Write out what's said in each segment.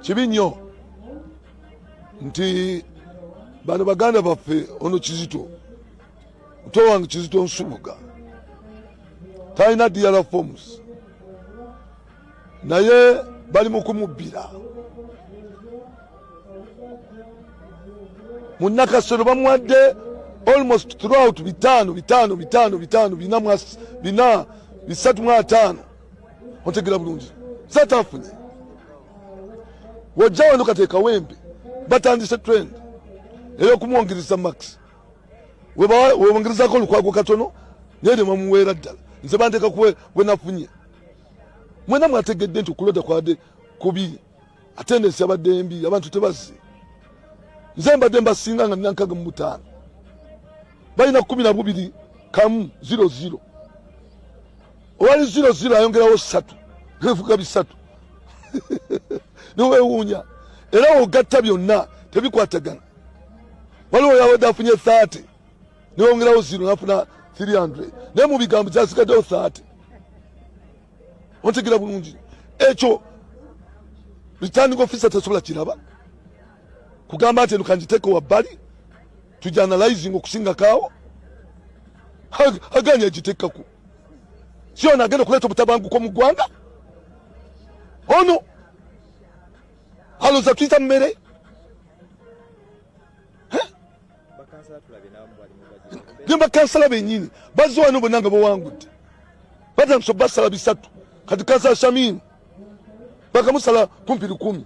kibi nnyo nti bano baganda baffe ono Kizito muto wange Kizito Nsubuga talina DRA forms naye bali mu kumubbira Munnakasero bamuwadde almost throughout bitano bisatu mu ataano otegera bulungi zatafunye wajja wano kateeka wembe batandise trend ey'okumwongereza max webongerezako olukwago katono nerema muweera ddala nze banteeka gwe nafunye mwena mwategedde nti okuloda kwadde kubi attendance yabadde embi abantu tebazze nze mbadde mbasinga nga nina 65 balina 12 kamu 00 owali 00 ayongerawo 3 ebivuga 3 niwewuunya era ogatta byonna tebikwatagana waliwo yawedde afunye 30 niwongerawo 0 nafuna 300 naye mu bigambo kyasigaddewo 30 ontegeera bulungi ekyo returning officer tasobola kiraba kugamba nti eno kanjiteeke wabbali tujanalizing okusingakaawo aganya agiteekako si ono agenda okuleeta obutabanguko mu ggwanga ono aloza tuyita mmere ne bakansala bennyini bazze wano bonna nga bawangudde batandise basala 3 kati kansala Shamin bakamusala kumpi 10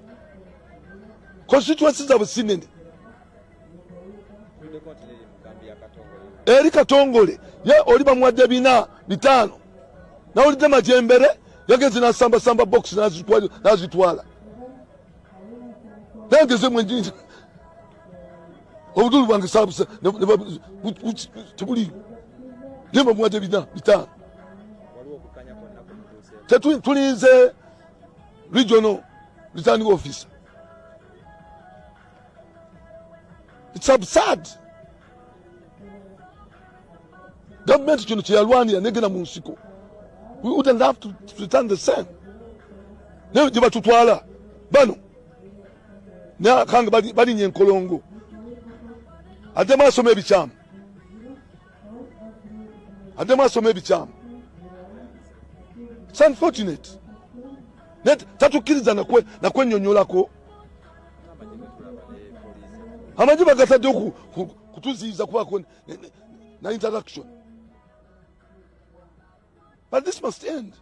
constituency zaabwe sinene eri Katongole ye oli bamuwadde 4-5 nawulidde Majembere yagenze nasamba box nazitwala nangeze mwenjinja obudulu bwange sabusa tebuli nemba muwadde 5 tulinze regional returning officer. It's absurd. Government kino kyeyalwanira negenda mu nsiko. We wouldn't have to return the same. Ne gye batutwala bano ne kanga bali nyenkolongo ate masoma ebikyamu It's unfortunate. Net tatukiriza nakwenyonyolako amaji bagatadde kutuziiza kubako na interaction. But this must end.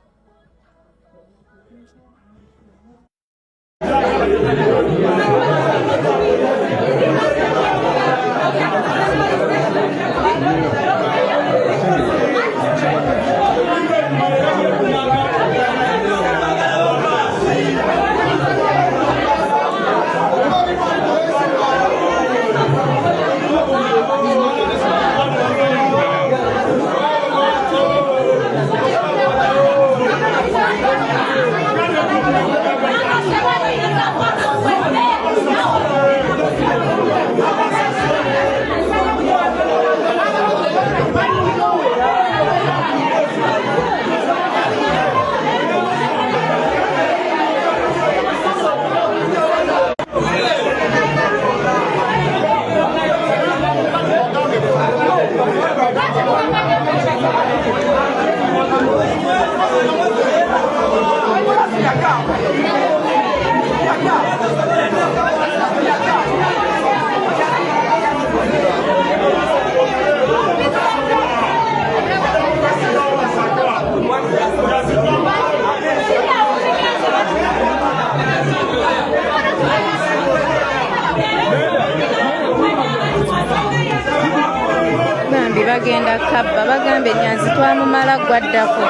Bagenda kabba bagambe Nyanzi twamumala gwaddako.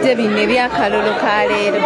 mutuuze bino ebyakalolo ka leero.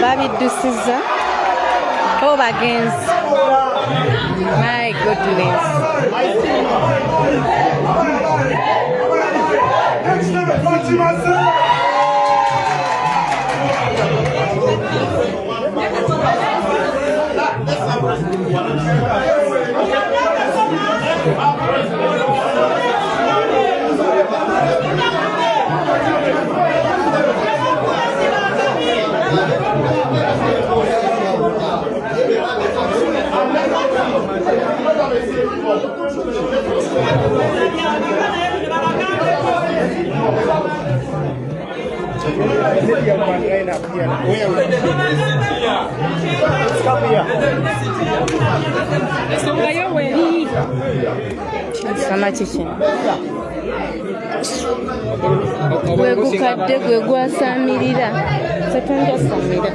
Babiddusiza o bagenzi. My goodness. Gwe gukadde gwe gwasamirira setonja samira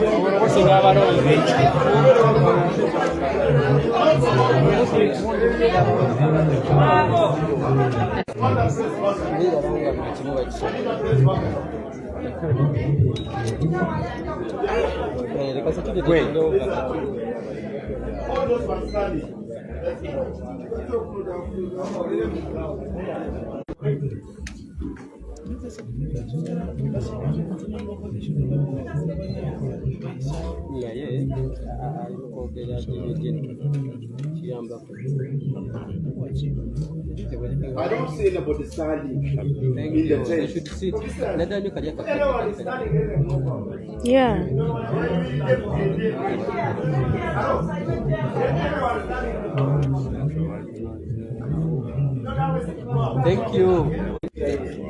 I don't see anybody standing in the tent. Should sit. yeah. Thank you.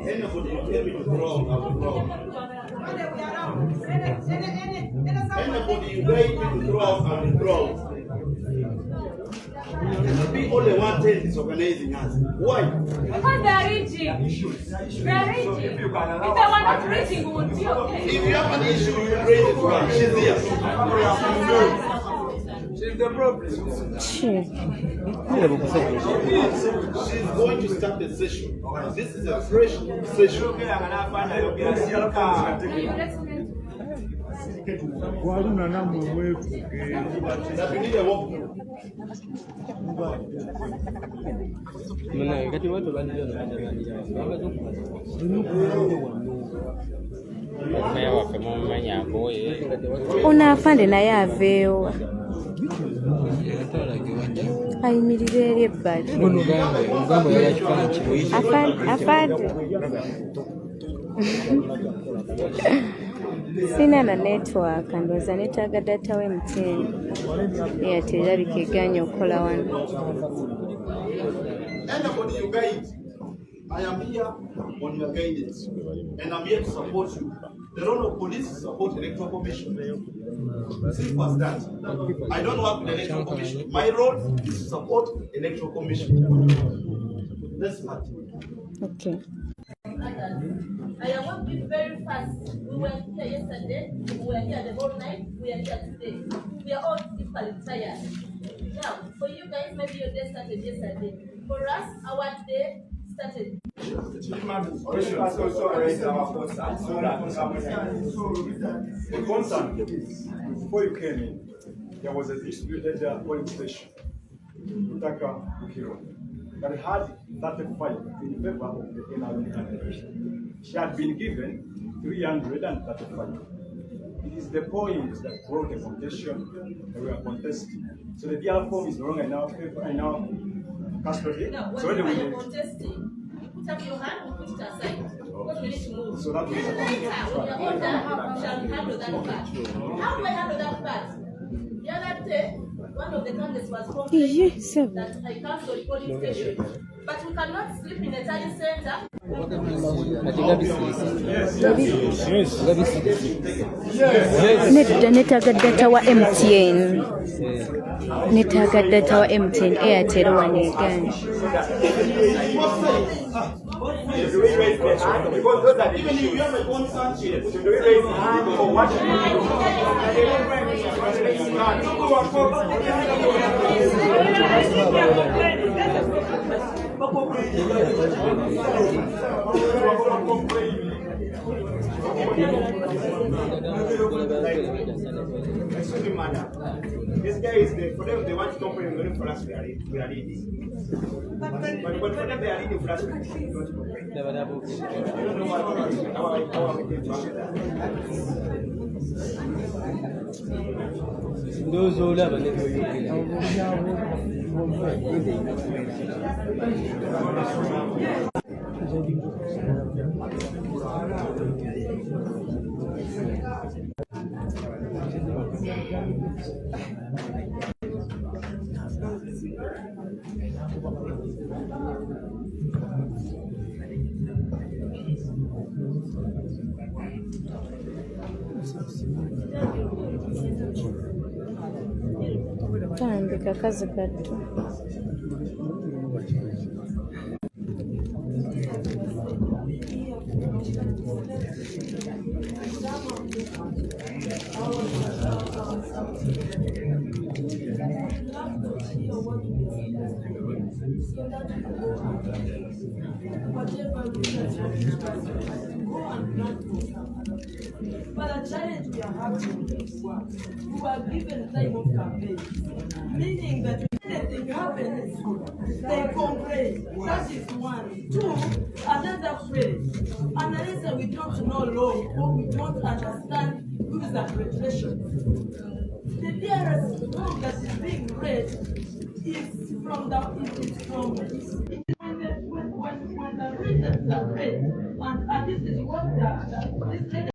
Anybody you beg me to throw out, I will throw. We only one tent is organizing us. Why? Because they are reaching. They are reaching. If they were not reaching, we would be okay. If you have an issue, you raise it to her. She's here. She's the problem. She's going to start the session. This is a fresh session. Ono afande naye aveewo ayimirira eri ebbali. Afande sina na network ndowooza neetaaga data we MTN Airtel erabika egaanye okukola wano. Anybody you guide, I am here on your guidance, and I'm here to support you. The role of police is to support the electoral commission. Simple as that. I don't work with the electoral commission. My role is to support the electoral commission. That's part. Okay. I want to be very fast. We were here yesterday, we were here the whole night, we are here today. We are all equally tired. Now, for you guys, maybe your day started yesterday. For us, our day started. The concern is, before you came in, there was a distributed polling station, Utaka Ukiro, that had 35 in favor of the NRM candidate. She had been given 335. It is the points that brought the contestation that we are contesting. So the DR form is no longer in our custody. No, so when you are contesting, you put Tap your hand, we put it aside. Because we need to move. So that was When you're older, shall handle that part. How do I handle that part? The other day, one of the candidates was complaining that I can't go to polling station. But we cannot sleep in a tiny center. Netaga data wa MTN. Netaga data wa MTN Airtel wanigani. Even if you have a concern, this guy is for them they want to complain for us we are leading. But for them they are leading for us we don't complain. I don't know what how we can do those who love it. Tambika kazi gato. But the challenge we are having is one. We are given time of campaign, meaning that anything happens, they complain. That is one. Two, another phrase. Unless we don't know law or we don't understand rules and regulations. The dearest law that is being read is from the when the reasons are read, and this is what this